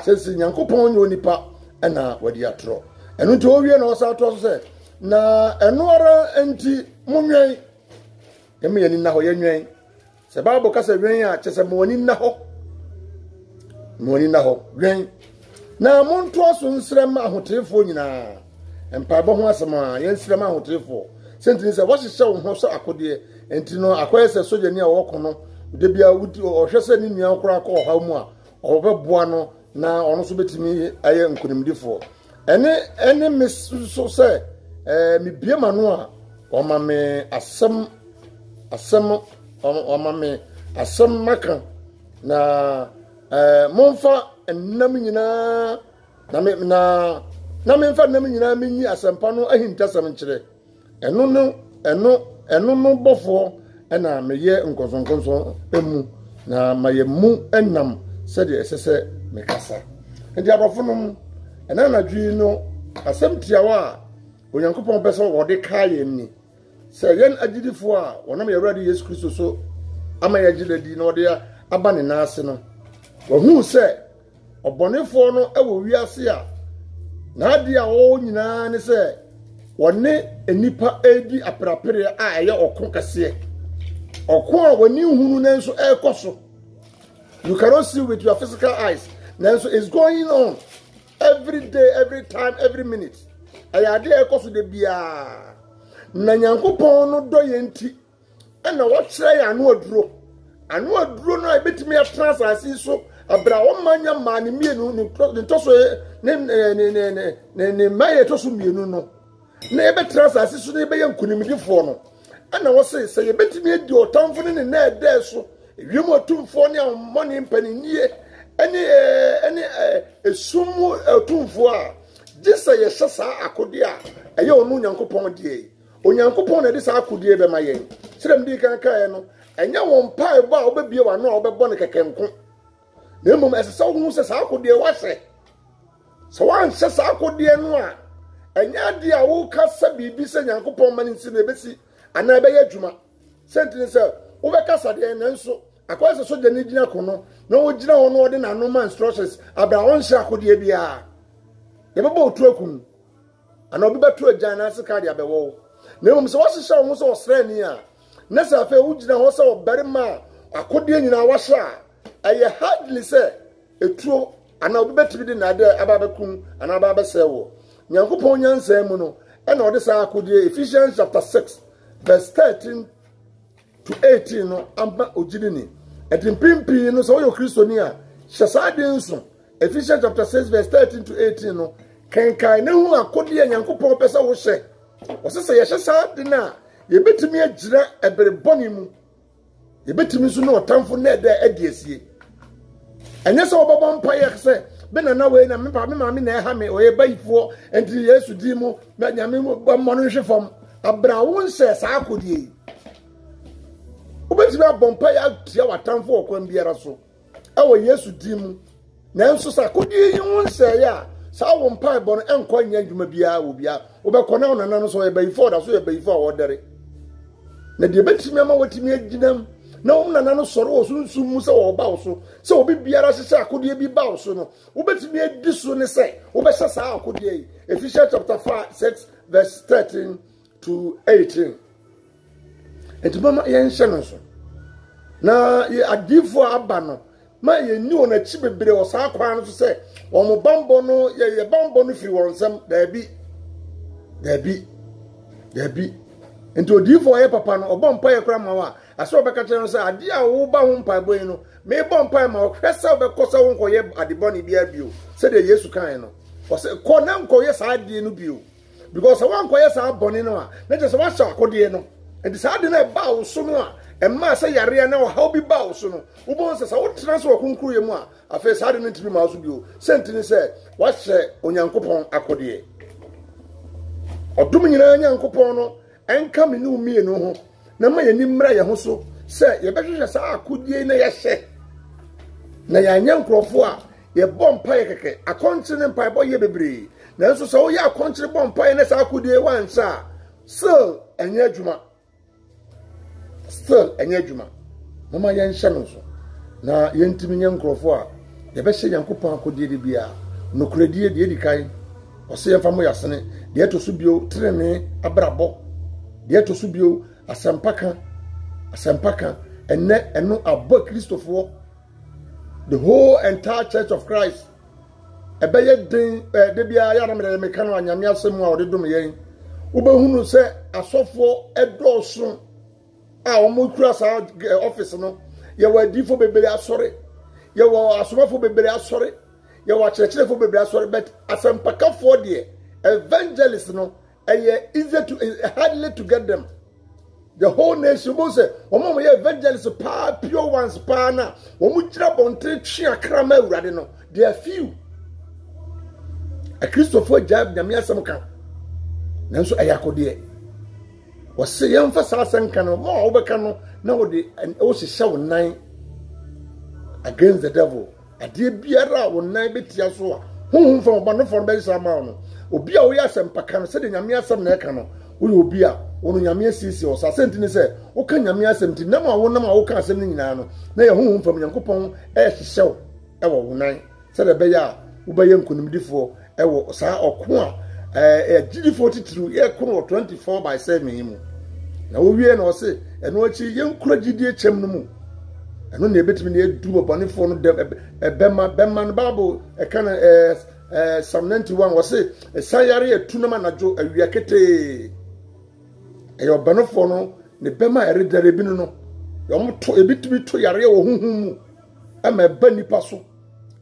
sɛnsɛ nyankopɔn nyɛ onipa ɛna wɔde atorɔ ɛno nti owie na ɔsa atɔ so sɛ na ɛno ara nti monwɛn yɛma yɛni nna hɔ yɛnwɛn sɛ baabɔ kasa wɛn a kyɛ sɛ mawani nna hɔ wɛn na montoa so nsrɛ ma ahoteefoɔ nyinaa mpaebɔ ho asɛm a yɛnsrɛ ma ahoteefoɔ sɛntini sɛ wɔhyehyɛ wo ho sɛ akodeɛ enti no akɔyɛ sɛ sogyani a wɔkɔ no de bia wuti o hwese ni nua kora ko ha mu a obeboa no na ono so betimi aye nkunimdifo ene meso se mi biema no a o ma me asem o ma me asem maka na monfa nnam nyina na memfa nnam nyina menyi asempa no ahintasam nkire eno no bofo na meye nkonsonkonso emu na maye mu enam sede esese mekasa ndi abofo no ena na dwi no asem tiawa onyankopon pese wode kaye ni se yen agidifo a wonam yewrade Yesu Kristo so ama yagiladi na wode aba ne naase no wohu se obonefo no ewo wiase a na ade a wo nyina ne se wone enipa edi aprapere a eye okon kase okon a woni hunu nanso ekoso. You cannot see with your physical eyes. Nanso is going on every day, every time, every minute. Ayade ekoso de bia na nyankopon no do yenti na wo kire ya anu aduro no ebetimi atrasase so abra wo manya mane mienu ni toso ne maye toso mienu no na ebetrasase so na ebeye nkunimdifo no na wo se yebetimi edi otamfo ne na ede so ewiem otumfo ne amone mpaninie ene esumu otumfo a gisa ye hyesa akode a eye onu nyankopon die onyankopon na de sa akode be mayen sirem di kan kan no enya won pai bo a obebie wa no a obebɔ ne kekenko na mmom esesa wo se sa akode wa hye so wan hye sa akode no a enya de a wo kasa bibi se nyankopon mani nsi na ebesi ana ebe ya adwuma sentine se wo be kasa de na nso akwase so de ne gina kono na wo gina ho no de na no man instructions abra won hye akode bia ye bebo otu akun ana obi betu agyan na ase ka de abewo na mmom se wo hye wo so osrani a na se afa wo gina ho se obarima akode nyina wa hye aye hardly say etuo ana obi betu de na de ababekun ana ababesewo nyankopon nyansa mu no na ode sa akode Ephesians chapter 6 verse 13 to 18 no amba ojidini etimpimpi no so yo kristoni a hyesade nso Ephesians chapter 6 verse 13 to 18 no kenkai ne hu akode nyankopon pese wo hye osese ye hyesade na ye betimi agira ebere boni mu ye betimi so na otamfo na eda adiesie enye se obaba mpa ye se be na we na me maami na ha me oye bayifo enti Yesu di mu na nyame mo no hwefom abra won se sa akode obetimi abompa ya tia watamfo okwan biara so ewo Yesu di mu na nso sa akode yi won se ya sa won pa bo no enko nya dwuma biara wo bia obekona onana no so ye bayifo da so ye bayifo a wodere na de betimi ama watimi aginam na nana no soro wo sunsun mu se wo ba wo so se obi biara hye akode bi ba wo so no obetimi adi so ne se wo be hye sa akode yi Ephesians chapter 6 verse 13 to 18 etibama yen hye no so na ye adifo aba no ma ye ni ona chi bebre wo sa akwa no so se wo mo bambo no ye bambo no firi wonsam dabi enti odifo ye papa no obompa ye kra ma wa aso obeka kire no se ade a wo ba ho mpa boy no me bompa ma hwesa obekosa wo nkoye adeboni bia bio se de Yesu kan no o se ko na nkoye sa ade no bio because one nkoye sa boni no a na je se wa sha akode no enti sa ade na ba wo so no a emma se yare na ha obi ba wo so no wo bon se sa wo tena so wakunkuru ye mu a afa sa ade no ntimi ma so bio sentini se wa hye onyankopon akode odum nyina nyankopon no enka me no mienu ho na ma ye nimra ye ho so se ye behwehwe sa akode na ye hye na ya nyankrofo a ye bompa ye keke akonche ne mpa bo ye bebre na nso so wo ye akonche bompa ye na sa akode wansa still enye adwuma mama ye nhye no so na ye ntimi nyankrofo a ye behye yankopon akode de bia no kuradie de edikai ose ye famo yasene de to so bio trene abrabo de to so bio asempaka eno abo Christopher the whole entire Church of Christ ebeye den de bia ya na me kan anyame asemu a ode dum yen ubehunu se asofo edoso a omo kura sa office no ye wa difo bebere asore ye wa asomafo bebere asore ye wa churchfo bebere asore but asempakafo de evangelists no easy to hardly to get them. The whole nation was say, "Omo ye evangelists pa pure ones pa na, omo jira bontre twa krama urade no. There are few. A Christopher jab nyame asem kan. Nanso ayakode. Wo se yemfa sasen kan no, mo obeka no na wo de wo hihye wo nan against the devil. Ade biara wo nan betia so a, honhom fa oba no for be sama no. Obi a wo ya asem pa kan se de nyame asem na e kan no. Wo obi a wo nyame asisi o sa sentini se wo kan nyame asem ti nam a wo nam a wo kan asem ni nyina no na ye honhom fam Nyankopon hyehyɛ wo wo wonan se de be ya wo be yankunimdifo wo sa oko a gidifo titru ye kono 24/7 mu na wo wie na o se eno achi yankura gidie chem no mu eno na ebetimi na edu bobonefo no bema no Bible e kan Psalm 91 wo se sayare etunama najo awia kete eyo banofo no ne bema eredare bi no yo to ebitimi to yare wo honhom mu ama ba nipa so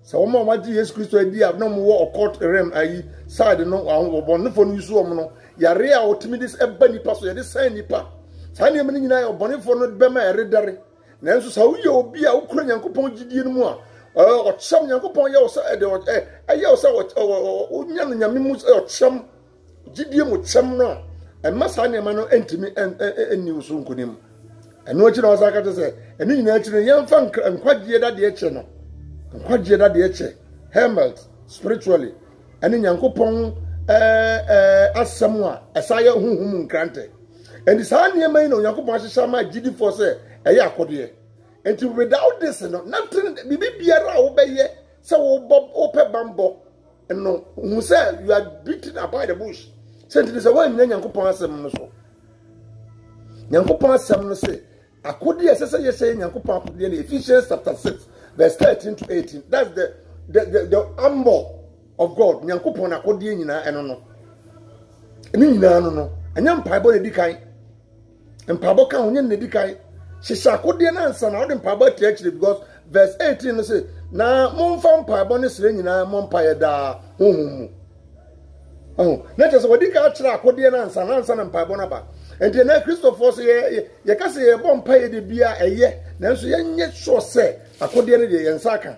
se wo ma wagi Yesu Kristo adi a no mo wo occult realm ayi side no wo bonofo no yusu wo no yare a otimi dis eba nipa so ye de san nipa san ne mani nyina yo bonofo no bema eredare na enso sa wo ye obi a wo kura Nyankopon gidie no mu a o cham Nyankopon ye wo sa de ye wo sa o nya no nyame mu o cham gidie mu cham no masa ne ma no entimi enni usunkunim eno achi na osaka te se eni nyina achi ne yemfa nkwagie da de eche no nkwagie da de eche helmet spiritually eni Nyankopon asem a esaye huhum nkrante eni sa ne ma no Nyankopon ahyehya ma gidi for se eye akode enti without this no nothing bibi biara wo beye se wo pe bambo no hu se you are beaten about the bush sentini se wan Nyankopon asem no so Nyankopon asem no se akodi esese yese Nyankopon akodi na Ephesians chapter 6 verse 13 to 18 that's the humble of God Nyankopon akodi nyina eno no eni nyina no anya mpaibo na dikan mpaibo kan onye na dikan hihya akodi na ansa na odi mpaibo tie actually because verse 18 no say na momfa mpaibo ne sire nyina mompaye da honhom na just what dika achira akode na ansa na mpaibo na ba enti na Christopher so ye kase ye bom paye de bia eye na nso ye nye sure say akode ne de ye nsaka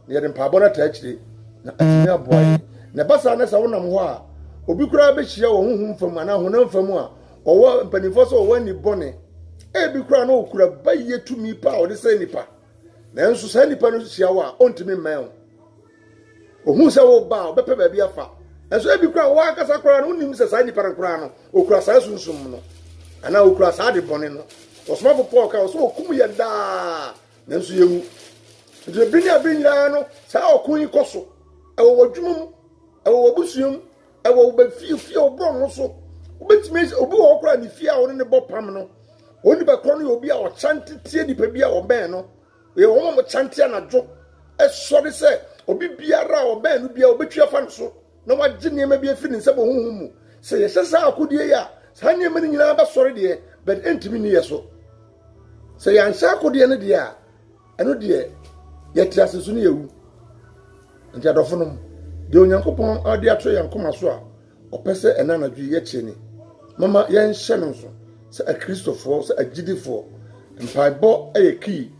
ye de mpaibo na ta achire na atimi aboy na basa na sa wonam ho a obi kura be hia wo honhom fam ana honam fam a owo mpanifo so owo ni bone bi kura na okura baye tumi pa o de say nipa na nso say nipa no hia wo a ontimi man ohun se wo ba o be pe ba bia fa enso ebi kura wa kasa kura no nim se sa nipa kura no okura sa sunsum no ana okura sa de bone no osoma popo ka so okum ye da na nso yewu de binya binya no sa okun yi koso ewo wadwumum ewo wabusuum ewo be fie obro no so obetime obi wo kura ni fie a woni ne bopam no oni be kro no obi a o chante tie nipa bi a o ben no ye wo mo chante anadwo esori se obi biara o ben no bia obetwa fa no so na wagye niema bi afiri nse bo honhom mu se ye sesa akodie ya sa niema ni nyina ba sori de but entimi ni yeso se ya nsa akodie ne de a eno de ye tiase so ne yewu nti adofonom de Onyankopon ade ato yankoma so a opese enanadwu ye cheni mama ye nhye no so se a Christopher se a gidifo mpaibo eye key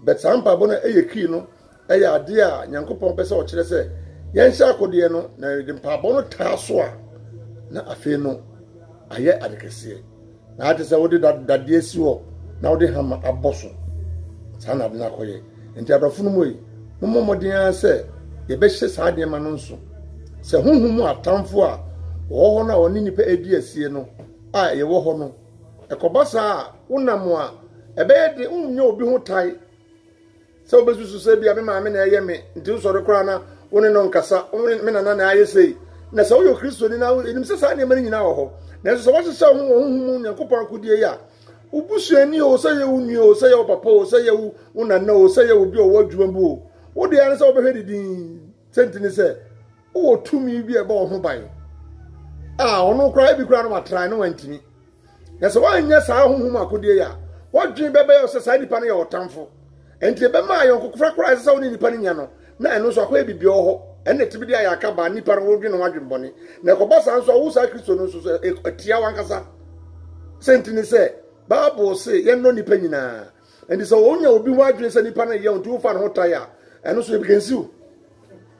but sa mpaibo na eye key no eye ade a Nyankopon pese o kire se ye nhye akodie no na de mpaibo no taa so a na afi no aye adekese na ate se wodi dade esi ho na wodi hama aboso sa na na koye nti adofonom yi momodin se ye be hye sa de ma no nso se honhom atamfo a wo ho na oni nipa edi asie no a ye wo ho no ekobasa unam a ebe de unnya obi ho tai se obesusu se bia me maame na eye me nti usoro kra na woni no nkasa me na na aye sei na se wo yo Kristo ni na enim se sa ne mani nyina wo ho na so wo hye honhom Nyankopon akodie ya ubusuani o se ye unni o se ye papa o se ye unana o se ye obi o wadwuma bu o wo de an se wo be hwedidin sentini se o tumi bi e ba wo ho ban ono kra bi kra no matran no wantimi na se wanya sa honhom akodie ya wadwen bebe yo se sa nipa no ye otamfo enti be ma yon kokofra kora se woni nipa nya no na eno so akwa bibi ho ene tibidi aya ka ba nipa no wodwe no wadwembone na ko ba san so wo sa Kristo no so tia wankasa sentini se Bible say ye no nipa nyina enti so wonya obi wadwe se nipa na ye ontu fa no taya eno so ebigensiu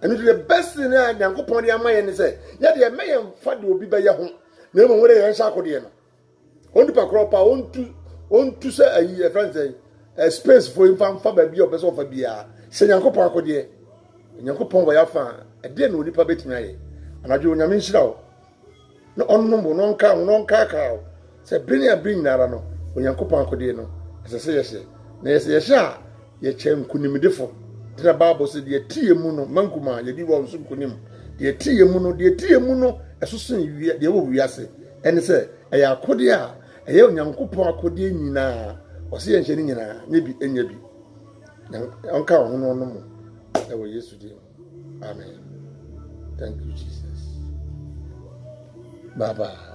eno the best thing na Nyankopon de amaye ni se ye de me ye fa de obi ba ye ho na mo wore ye sha akode no ondu pa kropa ontu se ayi friends space for him fa ba bi o person fa bia se Nyankopon akode Nyankopon ba ya fa de na onipa betimi aye anajo nyame nhira o na onno no nka ka se brin nara no Nyankopon akode no se yese na yese a ye chem kunimdefo the Bible said the tie mu no mankuma ye di wo nsum kunim the tie mu no esoso wi de wo wiase ene se eya akode a eya Nyankopon akode nyina o se ye nhye ni nyina ne bi enya bi onka ho no no mu e wo Yesu di amen. Thank you Jesus. Bye bye.